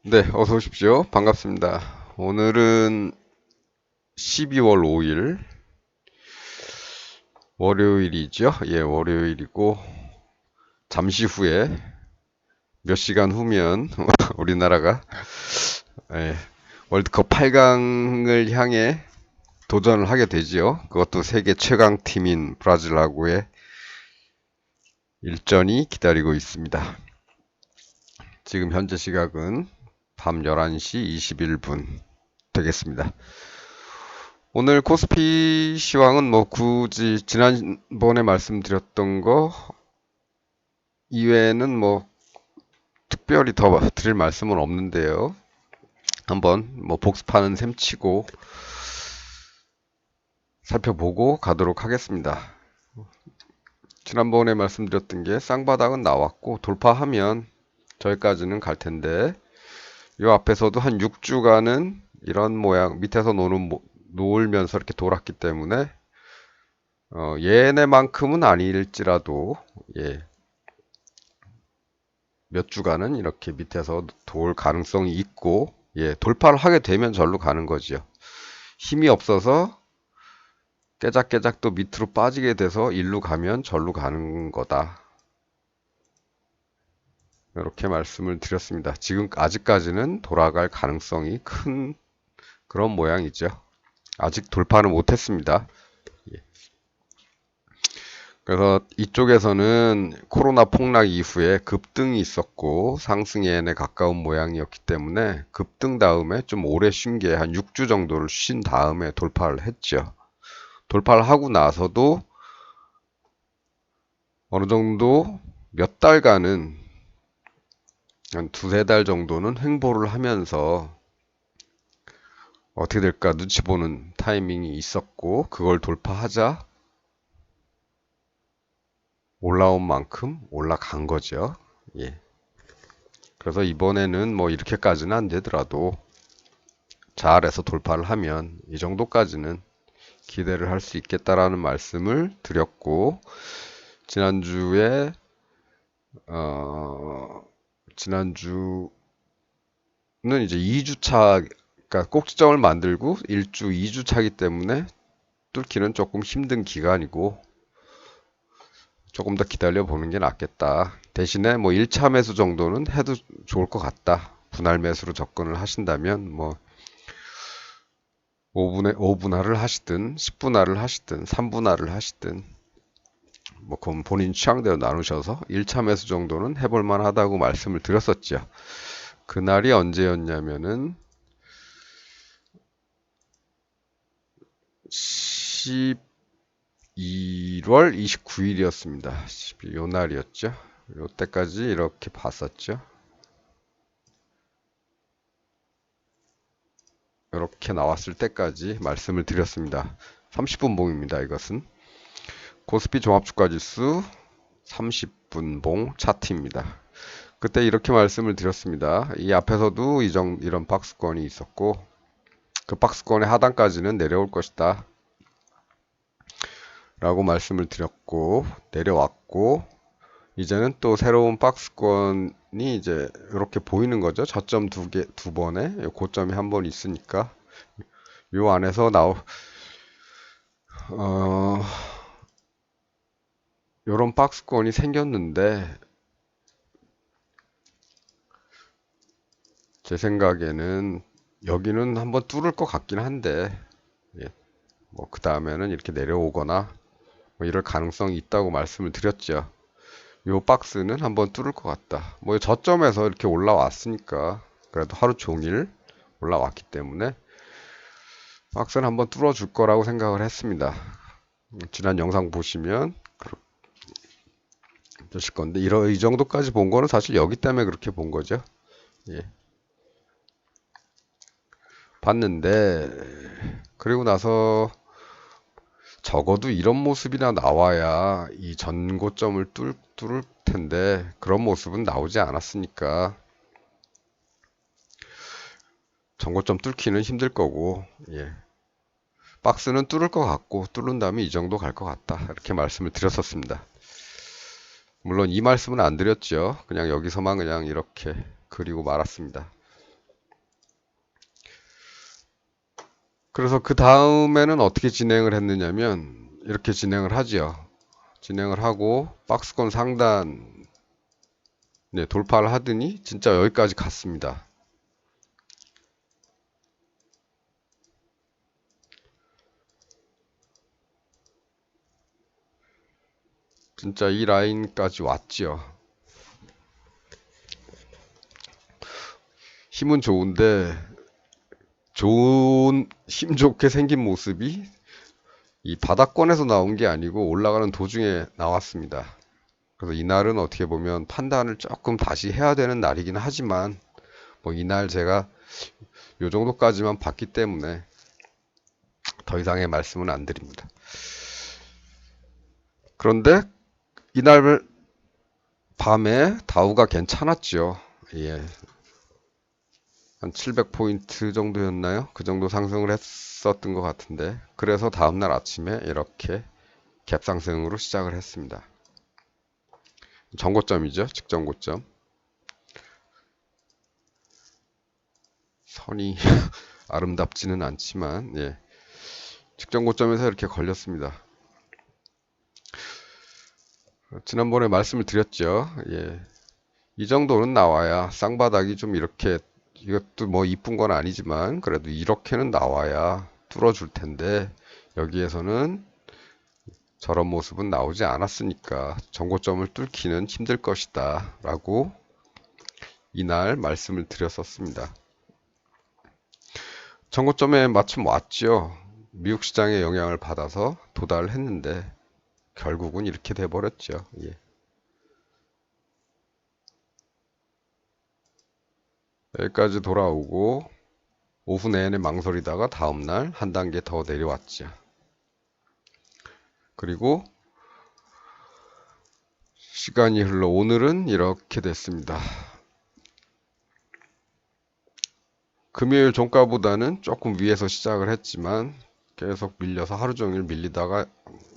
네, 어서 오십시오. 반갑습니다. 오늘은 12월 5일 월요일이죠. 예, 월요일이고 잠시 후에 몇 시간 후면 우리나라가 예, 월드컵 8강을 향해 도전을 하게 되지요. 그것도 세계 최강 팀인 브라질하고의 일전이 기다리고 있습니다. 지금 현재 시각은 밤 11시 21분 되겠습니다. 오늘 코스피 시황은 뭐 굳이 지난번에 말씀드렸던 거 이외에는 뭐 특별히 더 드릴 말씀은 없는데요. 한번 뭐 복습하는 셈 치고 살펴보고 가도록 하겠습니다. 지난번에 말씀드렸던 게 쌍바닥은 나왔고 돌파하면 저기까지는 갈 텐데 이 앞에서도 한 6주간은 이런 모양 밑에서 놓으면서 이렇게 돌았기 때문에 얘네만큼은 아닐지라도 예, 몇 주간은 이렇게 밑에서 돌 가능성이 있고 예, 돌파를 하게 되면 절로 가는 거죠. 힘이 없어서 깨작깨작 또 밑으로 빠지게 돼서 일로 가면 절로 가는 거다. 이렇게 말씀을 드렸습니다. 지금 아직까지는 돌아갈 가능성이 큰 그런 모양이죠. 아직 돌파는 못했습니다. 예. 그래서 이쪽에서는 코로나 폭락 이후에 급등이 있었고 상승에 가까운 모양이었기 때문에 급등 다음에 좀 오래 쉰 게 한 6주 정도를 쉰 다음에 돌파를 했죠. 돌파를 하고 나서도 어느 정도 몇 달간은 한 두세 달 정도는 횡보를 하면서 어떻게 될까 눈치 보는 타이밍이 있었고 그걸 돌파하자 올라온 만큼 올라간 거죠. 예. 그래서 이번에는 뭐 이렇게까지는 안 되더라도 잘해서 돌파를 하면 이 정도까지는 기대를 할 수 있겠다라는 말씀을 드렸고 지난주에 지난주는 이제 2주차 그러니까 꼭지점을 만들고 1주, 2주 차기 때문에 뚫기는 조금 힘든 기간이고 조금 더 기다려 보는 게 낫겠다. 대신에 뭐 1차 매수 정도는 해도 좋을 것 같다. 분할 매수로 접근을 하신다면 뭐 5분할을 하시든 10분할을 하시든 3분할을 하시든 뭐 그건 본인 취향대로 나누셔서 1차 매수 정도는 해볼 만하다고 말씀을 드렸었죠. 그날이 언제였냐면은 12월 29일이었습니다. 요 날이었죠. 요때까지 이렇게 봤었죠. 이렇게 나왔을 때까지 말씀을 드렸습니다. 30분 봉입니다. 이것은 코스피 종합주가지수 30분 봉 차트입니다. 그때 이렇게 말씀을 드렸습니다. 이 앞에서도 이런 박스권이 있었고 그 박스권의 하단까지는 내려올 것이다 라고 말씀을 드렸고 내려왔고 이제는 또 새로운 박스권이 이제 이렇게 보이는 거죠. 저점 두 번에 고점이 한 번 있으니까 요 안에서 어, 요런 박스권이 생겼는데 제 생각에는 여기는 한번 뚫을 것 같긴 한데 예, 뭐 그 다음에는 이렇게 내려오거나 뭐 이럴 가능성이 있다고 말씀을 드렸죠. 요 박스는 한번 뚫을 것 같다. 뭐 저점에서 이렇게 올라왔으니까 그래도 하루 종일 올라왔기 때문에 박스는 한번 뚫어줄 거라고 생각을 했습니다. 지난 영상 보시면 그러실 건데 이 정도까지 본 거는 사실 여기 때문에 그렇게 본 거죠. 예. 봤는데 그리고 나서 적어도 이런 모습이나 나와야 이 전고점을 뚫을 텐데 그런 모습은 나오지 않았으니까 전고점 뚫기는 힘들 거고 예. 박스는 뚫을 것 같고 뚫는 다음에 이 정도 갈 것 같다 이렇게 말씀을 드렸었습니다. 물론 이 말씀은 안 드렸죠. 그냥 여기서만 그냥 이렇게 그리고 말았습니다. 그래서 그 다음에는 어떻게 진행을 했느냐면 이렇게 진행을 하지요. 진행을 하고 박스권 상단 네, 돌파를 하더니 진짜 여기까지 갔습니다. 진짜 이 라인까지 왔지요. 힘은 좋은데 좋은 힘 좋게 생긴 모습이 이 바닥권에서 나온 게 아니고 올라가는 도중에 나왔습니다. 그래서 이날은 어떻게 보면 판단을 조금 다시 해야 되는 날이긴 하지만 뭐 이날 제가 요 정도까지만 봤기 때문에 더 이상의 말씀은 안 드립니다. 그런데 이날 밤에 다우가 괜찮았죠. 예. 한 700포인트 정도였나요? 그 정도 상승을 했었던 것 같은데. 그래서 다음날 아침에 이렇게 갭 상승으로 시작을 했습니다. 정고점이죠. 직전고점. 선이 아름답지는 않지만, 예. 직전고점에서 이렇게 걸렸습니다. 지난번에 말씀을 드렸죠. 예. 이 정도는 나와야 쌍바닥이 좀 이렇게 이것도 뭐 이쁜 건 아니지만 그래도 이렇게는 나와야 뚫어줄 텐데 여기에서는 저런 모습은 나오지 않았으니까 정고점을 뚫기는 힘들 것이다 라고 이날 말씀을 드렸었습니다. 정고점에 마침 왔죠. 미국 시장의 영향을 받아서 도달을 했는데 결국은 이렇게 돼버렸죠. 예. 여기까지 돌아오고 오후 내내 망설이다가 다음날 한 단계 더 내려왔죠. 그리고 시간이 흘러 오늘은 이렇게 됐습니다. 금요일 종가보다는 조금 위에서 시작을 했지만 계속 밀려서 하루 종일 밀리다가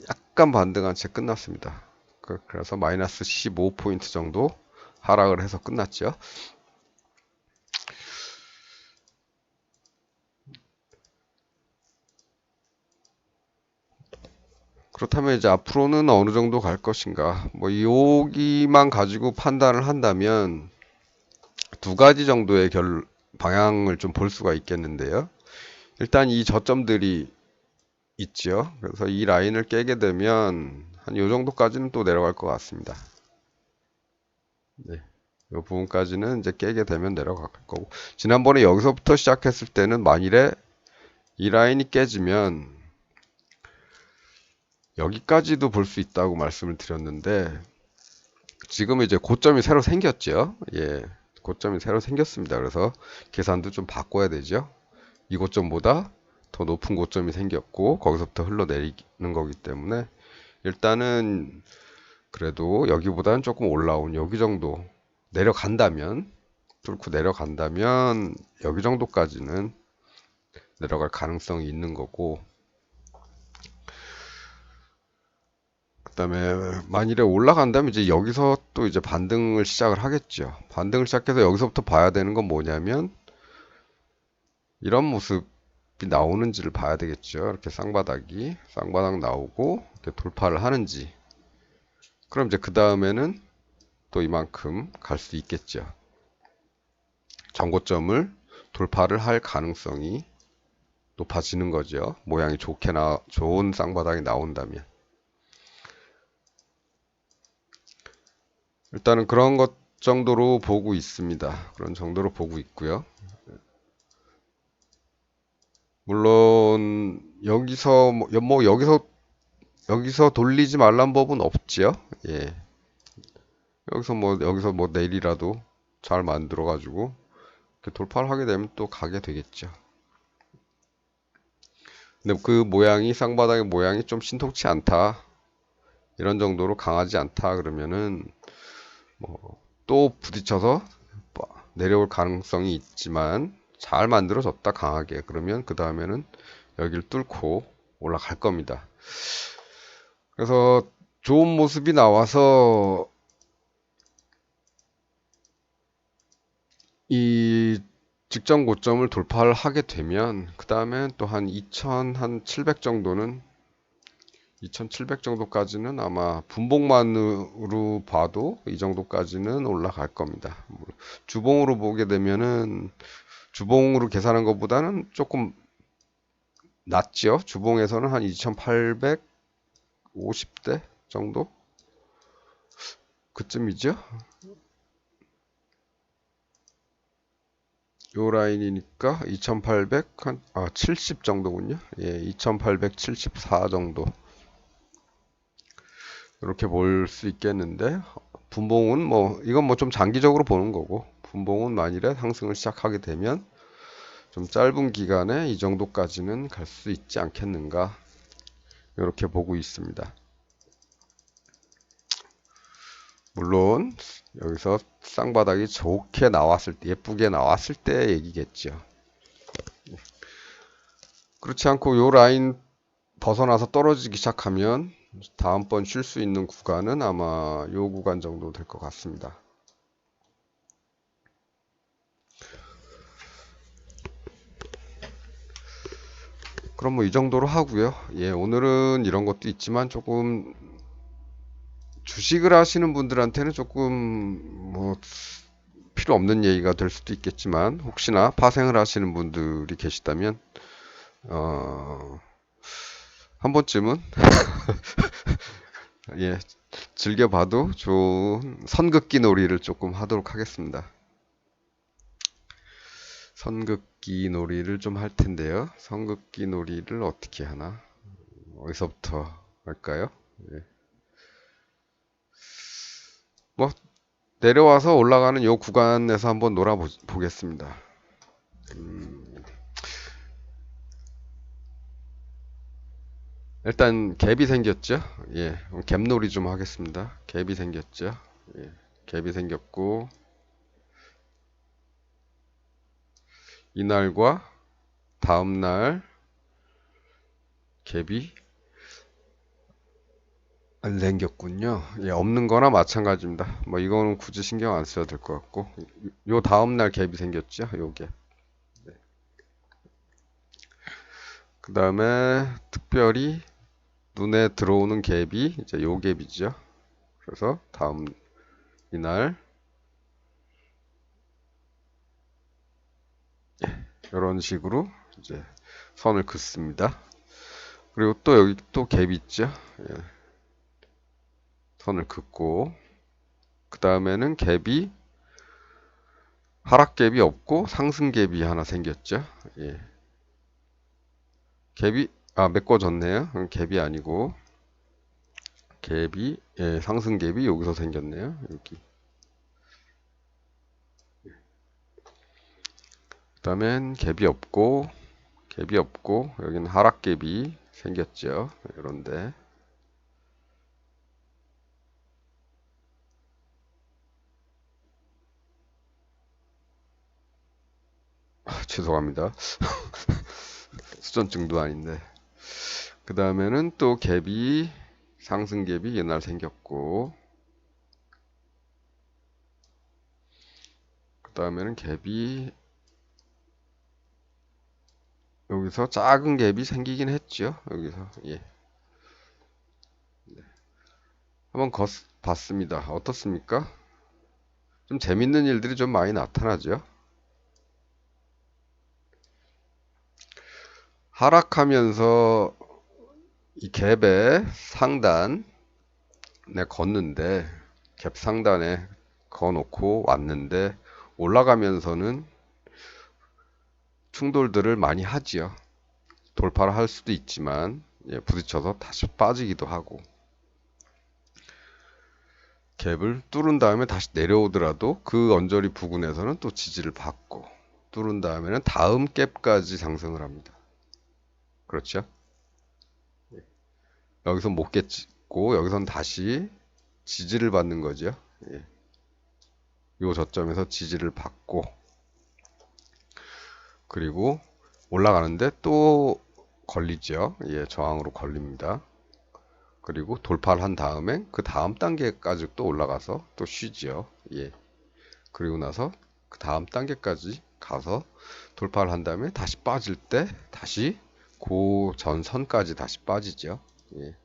약간 반등한 채 끝났습니다. 그래서 마이너스 15포인트 정도 하락을 해서 끝났죠. 그렇다면 이제 앞으로는 어느 정도 갈 것인가? 뭐 여기만 가지고 판단을 한다면 두 가지 정도의 방향을 좀 볼 수가 있겠는데요. 일단 이 저점들이 있죠. 그래서 이 라인을 깨게 되면 한 요 정도까지는 또 내려갈 것 같습니다. 네. 이 부분까지는 이제 깨게 되면 내려갈 거고. 지난번에 여기서부터 시작했을 때는 만일에 이 라인이 깨지면 여기까지도 볼 수 있다고 말씀을 드렸는데 지금 이제 고점이 새로 생겼죠. 예. 고점이 새로 생겼습니다. 그래서 계산도 좀 바꿔야 되죠. 이 고점보다 더 높은 고점이 생겼고 거기서부터 흘러내리는 거기 때문에 일단은 그래도 여기보다는 조금 올라온 여기 정도 내려간다면 뚫고 내려간다면 여기 정도까지는 내려갈 가능성이 있는 거고 그다음에 만일에 올라간다면 이제 여기서 또 이제 반등을 시작을 하겠죠. 반등을 시작해서 여기서부터 봐야 되는 건 뭐냐면 이런 모습이 나오는지를 봐야 되겠죠. 이렇게 쌍바닥 나오고 이렇게 돌파를 하는지 그럼 이제 그 다음에는 또 이만큼 갈 수 있겠죠. 정고점을 돌파를 할 가능성이 높아지는 거죠. 모양이 좋은 쌍바닥이 나온다면. 일단은 그런 것 정도로 보고 있습니다. 그런 정도로 보고 있고요. 물론 여기서 여기서 돌리지 말란 법은 없지요. 예. 여기서 뭐 내일이라도 잘 만들어 가지고 돌파를 하게 되면 또 가게 되겠죠. 근데 그 모양이 쌍바닥의 모양이 좀 신통치 않다. 이런 정도로 강하지 않다 그러면은 뭐 또 부딪혀서 내려올 가능성이 있지만 잘 만들어졌다 강하게 그러면 그 다음에는 여기를 뚫고 올라갈 겁니다. 그래서 좋은 모습이 나와서 이 직전 고점을 돌파를 하게 되면 그 다음에 또 한 2,700 정도는 2,700 정도까지는 아마 분봉만으로 봐도 이 정도까지는 올라갈 겁니다. 주봉으로 보게 되면은 주봉으로 계산한 것보다는 조금 낮죠. 주봉에서는 한 2,850대 정도? 그쯤이죠. 요 라인이니까 2,800, 한 70 정도군요. 예, 2,874 정도. 이렇게 볼 수 있겠는데, 분봉은 뭐, 이건 뭐 좀 장기적으로 보는 거고, 분봉은 만일에 상승을 시작하게 되면 좀 짧은 기간에 이 정도까지는 갈 수 있지 않겠는가, 이렇게 보고 있습니다. 물론, 여기서 쌍바닥이 좋게 나왔을 때, 예쁘게 나왔을 때 얘기겠죠. 그렇지 않고 요 라인 벗어나서 떨어지기 시작하면 다음번 쉴 수 있는 구간은 아마 요 구간 정도 될 것 같습니다. 그럼 뭐 이 정도로 하고요. 예, 오늘은 이런 것도 있지만 조금 주식을 하시는 분들한테는 조금 뭐 필요 없는 얘기가 될 수도 있겠지만 혹시나 파생을 하시는 분들이 계시다면 한 번쯤은 예, 즐겨봐도 좋은 선긋기 놀이를 조금 하도록 하겠습니다. 선긋기 놀이를 좀 할 텐데요. 선긋기 놀이를 어떻게 하나? 어디서부터 할까요? 예. 뭐 내려와서 올라가는 요 구간에서 한번 놀아보겠습니다. 일단 갭이 생겼죠. 예, 갭놀이 좀 하겠습니다. 갭이 생겼죠. 예, 갭이 생겼고 이날과 다음날 갭이 안 생겼군요. 예, 없는 거나 마찬가지입니다. 뭐 이거는 굳이 신경 안 써도 될 것 같고 요 다음날 갭이 생겼죠. 요게. 그 다음에 특별히 눈에 들어오는 갭이 이제 요 갭이죠. 그래서 다음 이날 이런 식으로 이제 선을 긋습니다. 그리고 또 여기 또 갭 있죠. 예, 선을 긋고 그 다음에는 갭이 하락 갭이 없고 상승 갭이 하나 생겼죠. 예. 갭이 메꿔졌네요. 갭이 아니고 갭이 예, 상승 갭이 여기서 생겼네요. 여기. 그다음엔 갭이 없고 여기는 하락 갭이 생겼죠. 이런데 죄송합니다. 수전증도 아닌데. 그 다음에는 또 갭이 상승 갭이 옛날 생겼고 그 다음에는 갭이 여기서 작은 갭이 생기긴 했죠. 여기서 예. 한번 봤습니다. 어떻습니까? 좀 재밌는 일들이 좀 많이 나타나죠. 하락하면서 이 갭의 상단에 걷는데 갭 상단에 거놓고 왔는데 올라가면서는 충돌들을 많이 하지요. 돌파를 할 수도 있지만 예, 부딪혀서 다시 빠지기도 하고 갭을 뚫은 다음에 다시 내려오더라도 그 언저리 부근에서는 또 지지를 받고 뚫은 다음에는 다음 갭까지 상승을 합니다. 그렇죠? 여기서 못 깼고 여기선 다시 지지를 받는 거죠. 예. 요 저점에서 지지를 받고 그리고 올라가는데 또 걸리죠. 예, 저항으로 걸립니다. 그리고 돌파를 한 다음에 그 다음 단계까지 또 올라가서 또 쉬죠. 예. 그리고 나서 그 다음 단계까지 가서 돌파를 한 다음에 다시 빠질 때 다시 그 전선까지 다시 빠지죠. 예.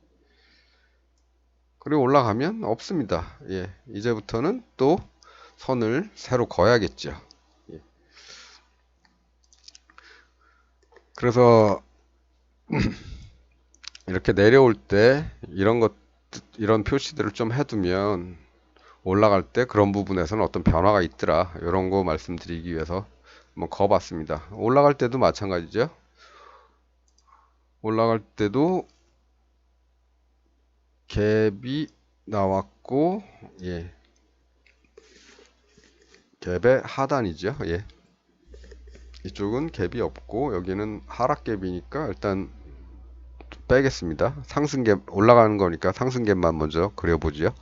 그리고 올라가면 없습니다. 예. 이제부터는 또 선을 새로 그어야겠죠. 예. 그래서 이렇게 내려올 때 이런 표시들을 좀 해두면 올라갈 때 그런 부분에서는 어떤 변화가 있더라. 이런 거 말씀드리기 위해서 한번 그어봤습니다. 올라갈 때도 마찬가지죠. 올라갈 때도 갭이 나왔고, 예. 갭의 하단이죠. 예. 이쪽은 갭이 없고, 여기는 하락 갭이니까 일단 빼겠습니다. 상승 갭, 올라가는 거니까 상승 갭만 먼저 그려보죠.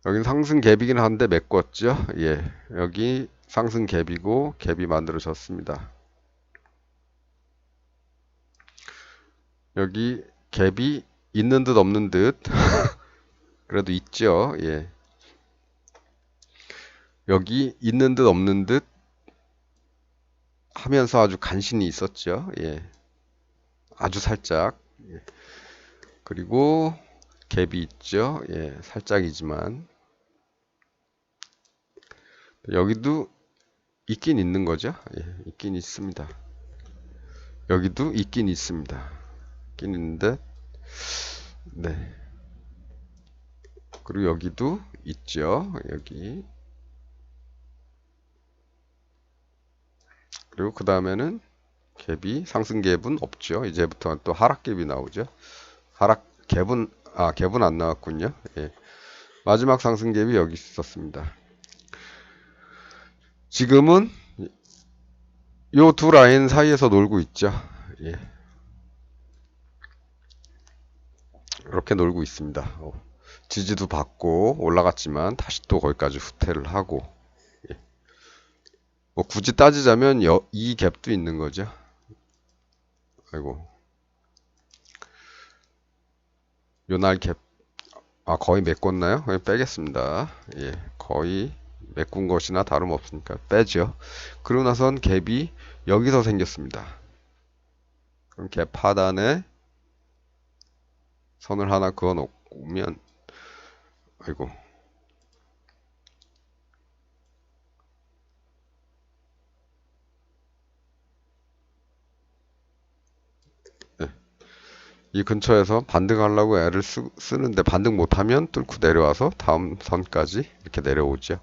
여기는 상승 갭이긴 한데 메꿨죠. 예. 여기 상승 갭이고, 갭이 만들어졌습니다. 여기 갭이 있는 듯 없는 듯 그래도 있죠. 예. 여기 있는 듯 없는 듯 하면서 아주 간신히 있었죠. 예. 아주 살짝. 예. 그리고 갭이 있죠. 예. 살짝이지만 여기도 있긴 있는 거죠. 예. 있긴 있습니다. 여기도 있긴 있습니다. 있긴 있는데 네. 그리고 여기도 있죠. 여기. 그리고 그 다음에는 갭이 상승 갭은 없죠. 이제부터 또 하락 갭이 나오죠. 하락 갭은 안 나왔군요. 예. 마지막 상승 갭이 여기 있었습니다. 지금은 요 두 라인 사이에서 놀고 있죠. 예. 이렇게 놀고 있습니다. 지지도 받고 올라갔지만 다시 또 거기까지 후퇴를 하고 예. 뭐 굳이 따지자면 이 갭도 있는 거죠. 아이고 요날 갭 거의 메꿨나요? 거의 빼겠습니다. 예. 거의 메꾼 것이나 다름없으니까 빼죠. 그러고 나선 갭이 여기서 생겼습니다. 그럼 갭 하단에 선을 하나 그어 놓으면 아이고 네. 이 근처에서 반등하려고 애를 쓰는데 반등 못하면 뚫고 내려와서 다음 선까지 이렇게 내려오죠.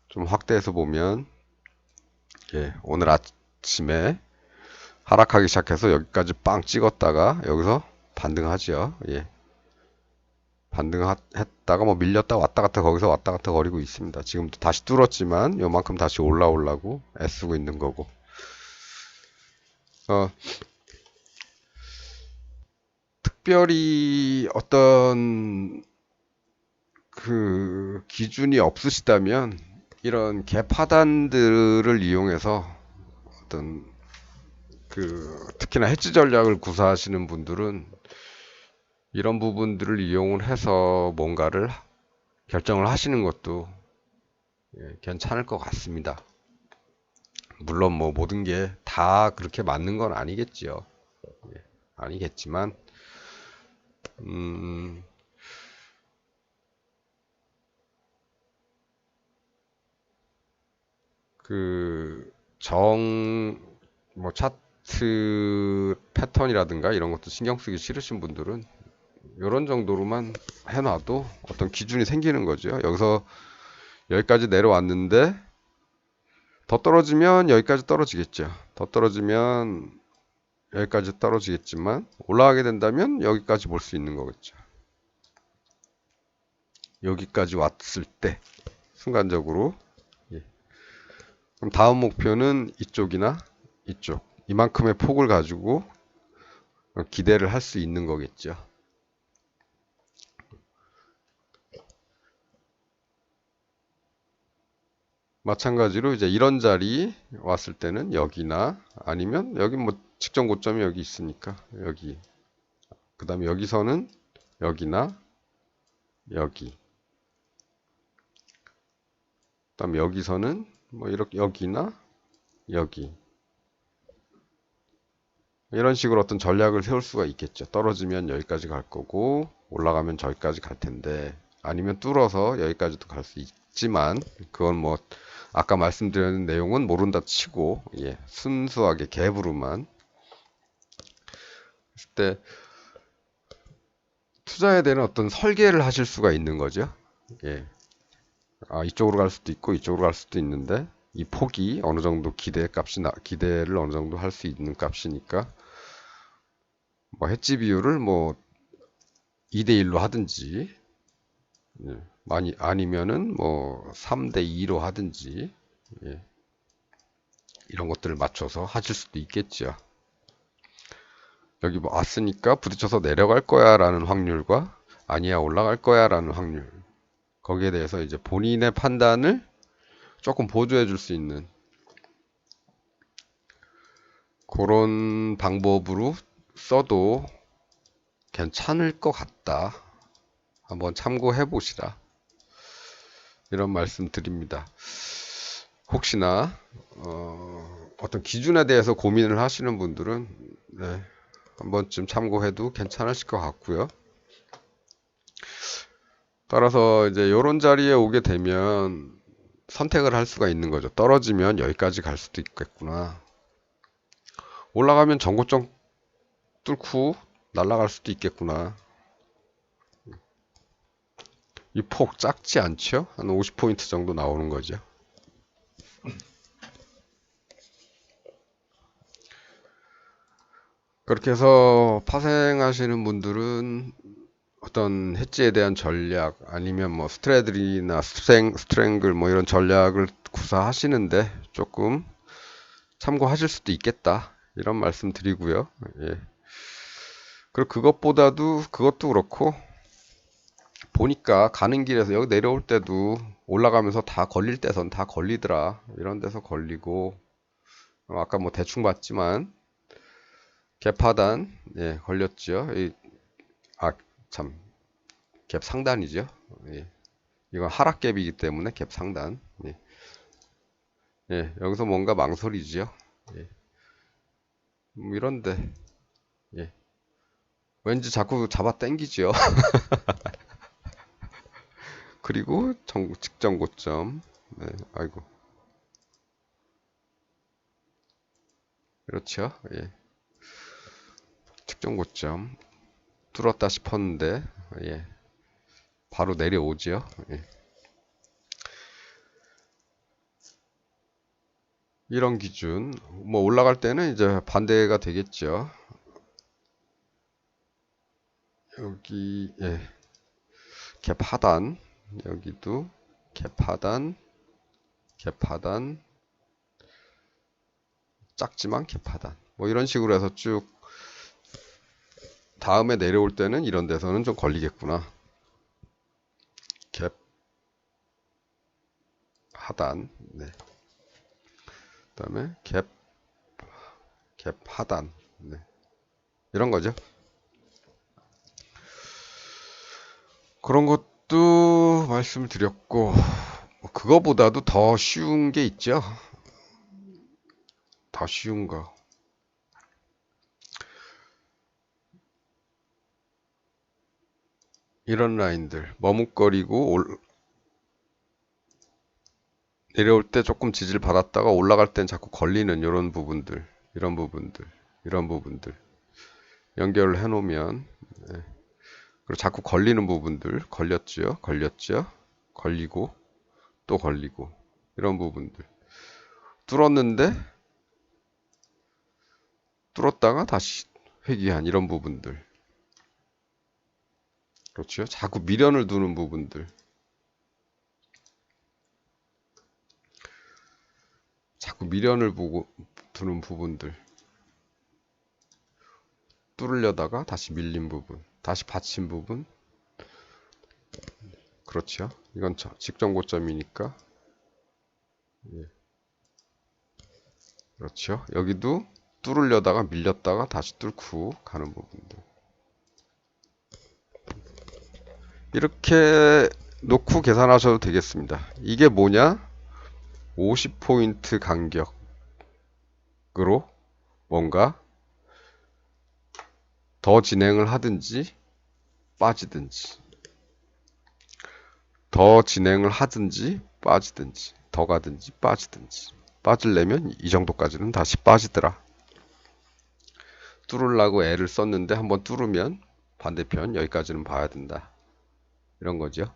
좀 확대해서 보면 예, 오늘 아침에 하락하기 시작해서 여기까지 빵 찍었다가 여기서 반등하죠. 예. 반등했다가 뭐 밀렸다 왔다 갔다 거기서 왔다 갔다 거리고 있습니다. 지금도 다시 뚫었지만 요만큼 다시 올라오려고 애쓰고 있는 거고. 어, 특별히 어떤 그 기준이 없으시다면 이런 갭 하단들을 이용해서 어떤 그 특히나 해지 전략을 구사하시는 분들은 이런 부분들을 이용을 해서 뭔가를 결정을 하시는 것도 괜찮을 것 같습니다. 물론 뭐 모든 게 다 그렇게 맞는 건 아니겠지요. 아니겠지만 음, 그 뭐 차트 패턴이라든가 이런 것도 신경 쓰기 싫으신 분들은 이런 정도로만 해놔도 어떤 기준이 생기는 거죠. 여기서 여기까지 내려왔는데 더 떨어지면 여기까지 떨어지겠죠. 더 떨어지면 여기까지 떨어지겠지만 올라가게 된다면 여기까지 볼 수 있는 거겠죠. 여기까지 왔을 때 순간적으로 예. 그럼 다음 목표는 이쪽이나 이쪽 이만큼의 폭을 가지고 기대를 할 수 있는 거겠죠. 마찬가지로 이제 이런 자리 왔을 때는 여기나 아니면 여기 뭐 직전 고점이 여기 있으니까 여기 그 다음에 여기서는 여기나 여기 그다음에 여기서는 뭐 이렇게 여기나 여기 이런 식으로 어떤 전략을 세울 수가 있겠죠. 떨어지면 여기까지 갈 거고 올라가면 저기까지 갈 텐데 아니면 뚫어서 여기까지도 갈 수 있지만 그건 뭐 아까 말씀드린 내용은 모른다 치고 예, 순수하게 갭으로만 했을 때 투자에 대한 어떤 설계를 하실 수가 있는 거죠. 예. 아, 이쪽으로 갈 수도 있고 이쪽으로 갈 수도 있는데 이 폭이 어느 정도 기대를 어느 정도 할 수 있는 값이니까 뭐 해지 비율을 뭐 2대1로 하든지 예, 아니면은 뭐 3대2로 하든지 예, 이런 것들을 맞춰서 하실 수도 있겠죠. 여기 뭐 왔으니까 부딪혀서 내려갈 거야 라는 확률과 아니야 올라갈 거야 라는 확률 거기에 대해서 이제 본인의 판단을 조금 보조해 줄 수 있는 그런 방법으로 써도 괜찮을 것 같다. 한번 참고해 보시라. 이런 말씀 드립니다. 혹시나 어떤 기준에 대해서 고민을 하시는 분들은 네, 한 번쯤 참고해도 괜찮으실 것 같고요. 따라서 이제 이런 자리에 오게 되면 선택을 할 수가 있는 거죠. 떨어지면 여기까지 갈 수도 있겠구나. 올라가면 전고점 뚫고 날아갈 수도 있겠구나. 이 폭 작지 않죠? 한 50포인트 정도 나오는 거죠. 그렇게 해서 파생하시는 분들은 어떤 해지에 대한 전략 아니면 뭐 스트레들이나 스트랭글 뭐 이런 전략을 구사하시는데 조금 참고하실 수도 있겠다 이런 말씀 드리고요. 예. 그리고 그것도 그렇고 보니까 가는 길에서 여기 내려올 때도 올라가면서 다 걸릴 때선 다 걸리더라 이런 데서 걸리고 아까 뭐 대충 봤지만 갭하단 예, 걸렸죠. 참 갭 상단이죠. 예. 이건 하락갭이기 때문에 갭 상단. 예. 예, 여기서 뭔가 망설이죠. 예. 이런데 예. 왠지 자꾸 잡아 당기죠. 그리고 직전 고점. 네, 아이고. 그렇죠. 예. 직전 고점 뚫었다 싶었는데 예. 바로 내려오죠. 예. 이런 기준 뭐 올라갈 때는 이제 반대가 되겠죠. 여기 예. 갭 하단 여기도 갭 하단 갭 하단 작지만 갭 하단 뭐 이런 식으로 해서 쭉 다음에 내려올 때는 이런 데서는 좀 걸리겠구나. 갭 하단 네. 그다음에 갭 하단 네. 이런 거죠. 그런 것도 말씀을 드렸고 뭐 그거보다도 더 쉬운 게 있죠. 더 쉬운 거. 이런 라인들 머뭇거리고 내려올 때 조금 지지를 받았다가 올라갈 땐 자꾸 걸리는 이런 부분들 이런 부분들 연결을 해 놓으면 네. 그리고 자꾸 걸리는 부분들 걸렸죠 걸리고 또 걸리고 이런 부분들 뚫었는데 뚫었다가 다시 회귀한 이런 부분들 그렇죠 자꾸 미련을 두는 부분들 자꾸 미련을 두는 부분들 뚫으려다가 다시 밀린 부분 다시 받친 부분 그렇죠 이건 직전 고점이니까 예. 그렇죠 여기도 뚫으려다가 밀렸다가 다시 뚫고 가는 부분들 이렇게 놓고 계산하셔도 되겠습니다. 이게 뭐냐? 50포인트 간격으로 뭔가 더 진행을 하든지 빠지든지, 더 진행을 하든지 빠지든지, 더 가든지 빠지든지. 빠지려면 이 정도까지는 다시 빠지더라. 뚫으려고 애를 썼는데 한번 뚫으면 반대편 여기까지는 봐야 된다. 이런 거죠.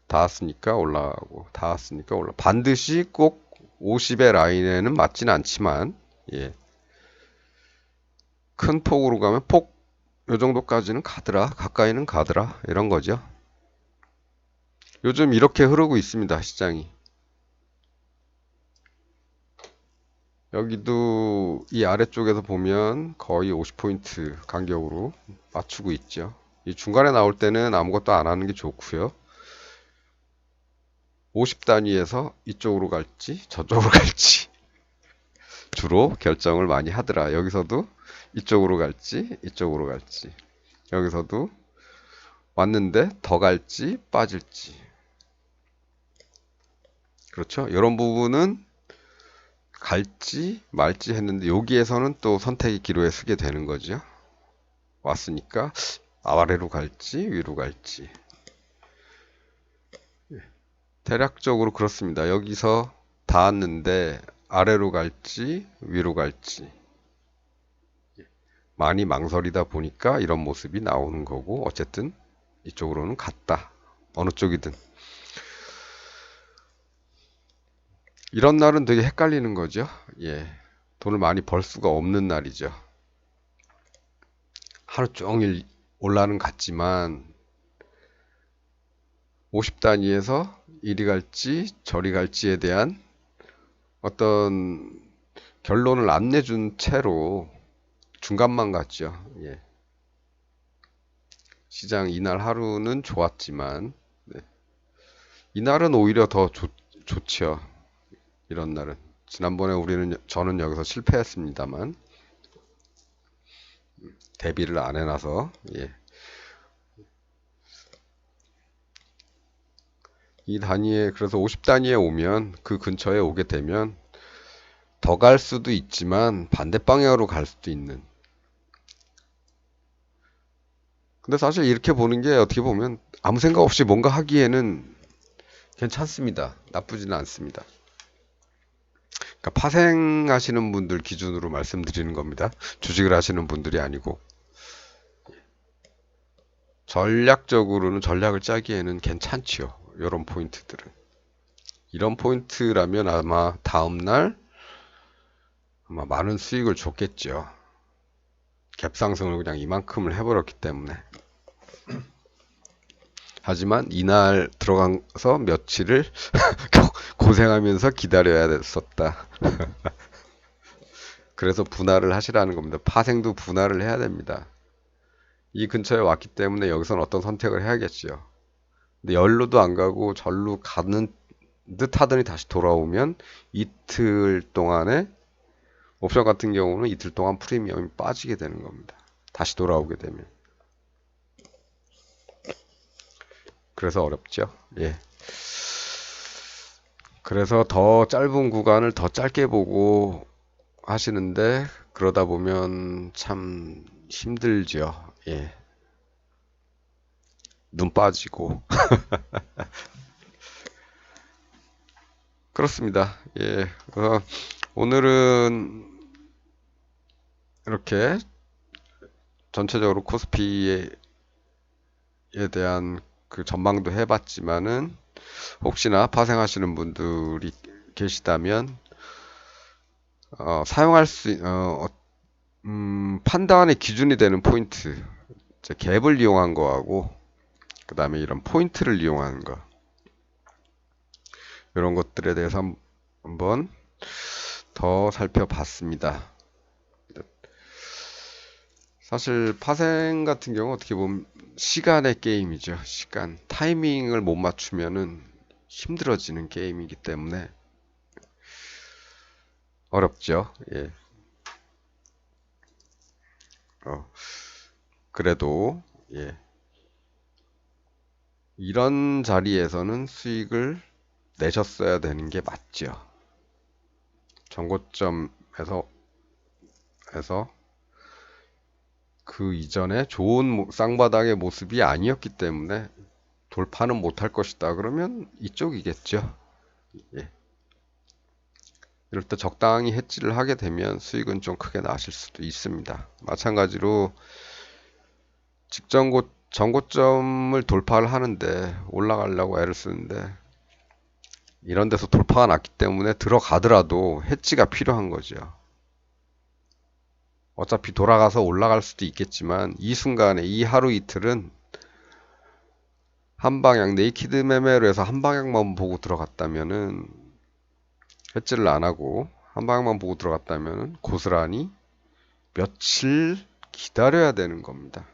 닿았으니까 올라가고, 닿았으니까 올라. 반드시 꼭 50의 라인에는 맞지는 않지만, 예. 큰 폭으로 가면 요 정도까지는 가더라. 가까이는 가더라. 이런 거죠. 요즘 이렇게 흐르고 있습니다. 시장이. 여기도 이 아래쪽에서 보면 거의 50포인트 간격으로 맞추고 있죠. 이 중간에 나올 때는 아무것도 안 하는 게 좋고요. 50단위에서 이쪽으로 갈지 저쪽으로 갈지 주로 결정을 많이 하더라. 여기서도 이쪽으로 갈지 이쪽으로 갈지, 여기서도 왔는데 더 갈지 빠질지. 그렇죠. 이런 부분은 갈지 말지 했는데 여기에서는 또 선택의 기로에 서게 되는 거죠. 왔으니까 아래로 갈지 위로 갈지. 대략적으로 그렇습니다. 여기서 닿았는데 아래로 갈지 위로 갈지 많이 망설이다 보니까 이런 모습이 나오는 거고, 어쨌든 이쪽으로는 갔다. 어느 쪽이든. 이런 날은 되게 헷갈리는 거죠. 예. 돈을 많이 벌 수가 없는 날이죠. 하루 종일 올라는 갔지만 50단위에서 이리 갈지 저리 갈지에 대한 어떤 결론을 안 내준 채로 중간만 갔죠. 예. 시장 이날 하루는 좋았지만, 네. 이날은 오히려 더 좋죠. 이런 날은. 지난번에 저는 여기서 실패했습니다만, 대비를 안 해놔서, 예. 이 단위에, 그래서 50단위에 오면, 그 근처에 오게 되면, 더 갈 수도 있지만, 반대 방향으로 갈 수도 있는. 근데 사실 이렇게 보는 게 어떻게 보면, 아무 생각 없이 뭔가 하기에는 괜찮습니다. 나쁘지는 않습니다. 그러니까 파생하시는 분들 기준으로 말씀드리는 겁니다. 주식을 하시는 분들이 아니고. 전략적으로는 전략을 짜기에는 괜찮지요. 이런 포인트들은. 이런 포인트라면 아마 다음날 아마 많은 수익을 줬겠죠. 갭상승을 그냥 이만큼을 해버렸기 때문에. 하지만 이날 들어가서 며칠을 고생하면서 기다려야 됐었다. 그래서 분할을 하시라는 겁니다. 파생도 분할을 해야 됩니다. 이 근처에 왔기 때문에 여기서는 어떤 선택을 해야겠죠. 근데 열로도 안 가고 절로 가는 듯 하더니 다시 돌아오면 이틀 동안에 옵션 같은 경우는 이틀 동안 프리미엄이 빠지게 되는 겁니다. 다시 돌아오게 되면. 그래서 어렵죠. 예. 그래서 더 짧은 구간을 더 짧게 보고 하시는데 그러다 보면 참 힘들죠. 예. 눈 빠지고. 그렇습니다. 예. 오늘은 이렇게 전체적으로 코스피에 대한 그 전망도 해봤지만은 혹시나 파생하시는 분들이 계시다면 사용할 판단의 기준이 되는 포인트, 갭을 이용한 거하고 그 다음에 이런 포인트를 이용하는 거, 이런 것들에 대해서 한번 더 살펴봤습니다. 사실 파생 같은 경우 어떻게 보면 시간의 게임이죠. 시간, 타이밍을 못 맞추면은 힘들어지는 게임이기 때문에 어렵죠. 예. 그래도 예. 이런 자리에서는 수익을 내셨어야 되는 게 맞죠. 전고점에서 그 이전에 좋은 쌍바닥의 모습이 아니었기 때문에 돌파는 못할 것이다. 그러면 이쪽이겠죠. 예. 이럴 때 적당히 해지를 하게 되면 수익은 좀 크게 나실 수도 있습니다. 마찬가지로 전고점을 돌파를 하는데 올라가려고 애를 쓰는데 이런 데서 돌파가 났기 때문에 들어가더라도 해지가 필요한 거죠. 어차피 돌아가서 올라갈 수도 있겠지만 이 순간에 이 하루 이틀은 한 방향 네이키드 매매로 해서 한 방향만 보고 들어갔다면은 해지를 안 하고 한 방향만 보고 들어갔다면은 고스란히 며칠 기다려야 되는 겁니다.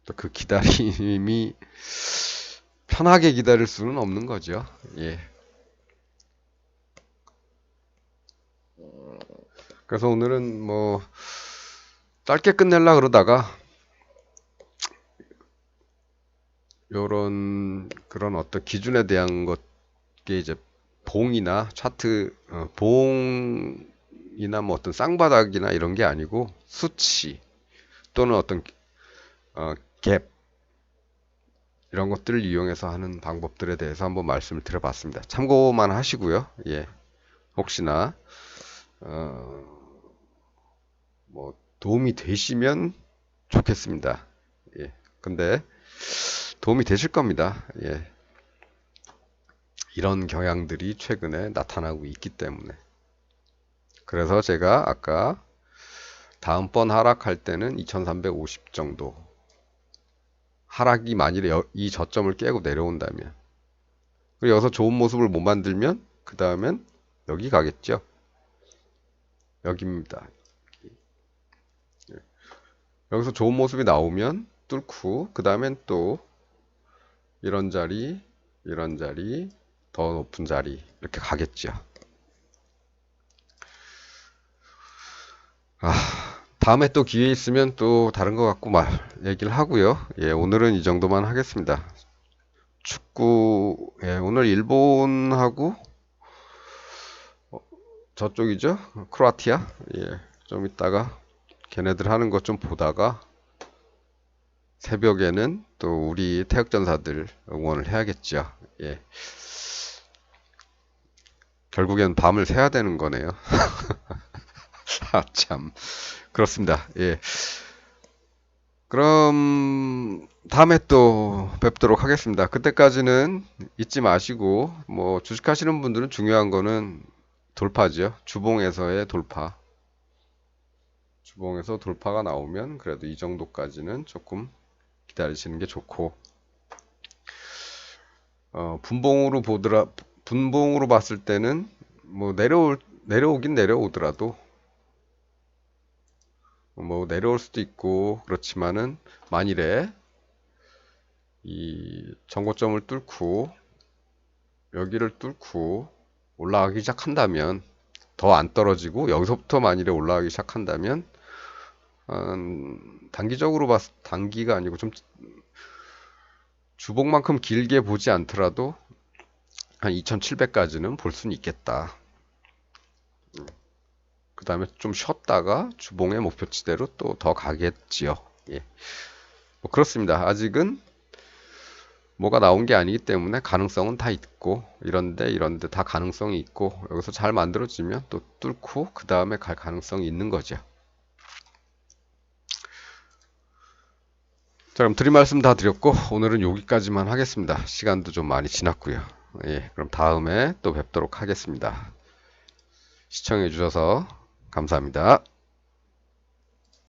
또 그 기다림이 편하게 기다릴 수는 없는 거죠. 예. 그래서 오늘은 뭐 짧게 끝낼라 그러다가 요런 그런 어떤 기준에 대한 것게 이제 봉이나 차트 봉이나 뭐 어떤 쌍바닥이나 이런 게 아니고 수치 또는 어떤 갭 이런 것들을 이용해서 하는 방법들에 대해서 한번 말씀을 드려봤습니다. 참고만 하시고요. 예. 혹시나 뭐 도움이 되시면 좋겠습니다. 예. 근데 도움이 되실 겁니다. 예. 이런 경향들이 최근에 나타나고 있기 때문에. 그래서 제가 아까 다음번 하락할 때는 2350 정도. 하락이 만일에 이 저점을 깨고 내려온다면. 그리고 여기서 좋은 모습을 못 만들면 그 다음엔 여기 가겠죠. 여기입니다. 여기서 좋은 모습이 나오면 뚫고 그 다음엔 또 이런 자리, 이런 자리, 더 높은 자리 이렇게 가겠죠. 다음에 또 기회 있으면 또 다른 거 갖고 얘기를 하고요. 예, 오늘은 이 정도만 하겠습니다. 축구, 예, 오늘 일본하고 저쪽이죠? 크로아티아? 예, 좀 이따가 걔네들 하는 것 좀 보다가 새벽에는 또 우리 태극전사들 응원을 해야겠죠. 예. 결국엔 밤을 새야 되는 거네요. 아, 참. 그렇습니다. 예. 그럼 다음에 또 뵙도록 하겠습니다. 그때까지는 잊지 마시고 뭐 주식하시는 분들은 중요한 거는 돌파죠. 주봉에서의 돌파. 주봉에서 돌파가 나오면 그래도 이 정도까지는 조금 기다리시는 게 좋고 분봉으로 봤을 때는 뭐 내려오긴 내려오더라도 뭐 내려올 수도 있고 그렇지만은 만일에 이 전고점을 뚫고 여기를 뚫고 올라가기 시작한다면 더 안 떨어지고 여기서부터 만일에 올라가기 시작한다면 단기가 아니고 좀 주봉만큼 길게 보지 않더라도 한 2700까지는 볼 수는 있겠다. 그 다음에 좀 쉬었다가 주봉의 목표치대로 또 더 가겠지요. 예. 뭐 그렇습니다. 아직은 뭐가 나온 게 아니기 때문에 가능성은 다 있고 이런데 다 가능성이 있고 여기서 잘 만들어지면 또 뚫고 그 다음에 갈 가능성이 있는 거죠. 자, 그럼 드릴 말씀 다 드렸고 오늘은 여기까지만 하겠습니다. 시간도 좀 많이 지났고요. 예, 그럼 다음에 또 뵙도록 하겠습니다. 시청해 주셔서 감사합니다.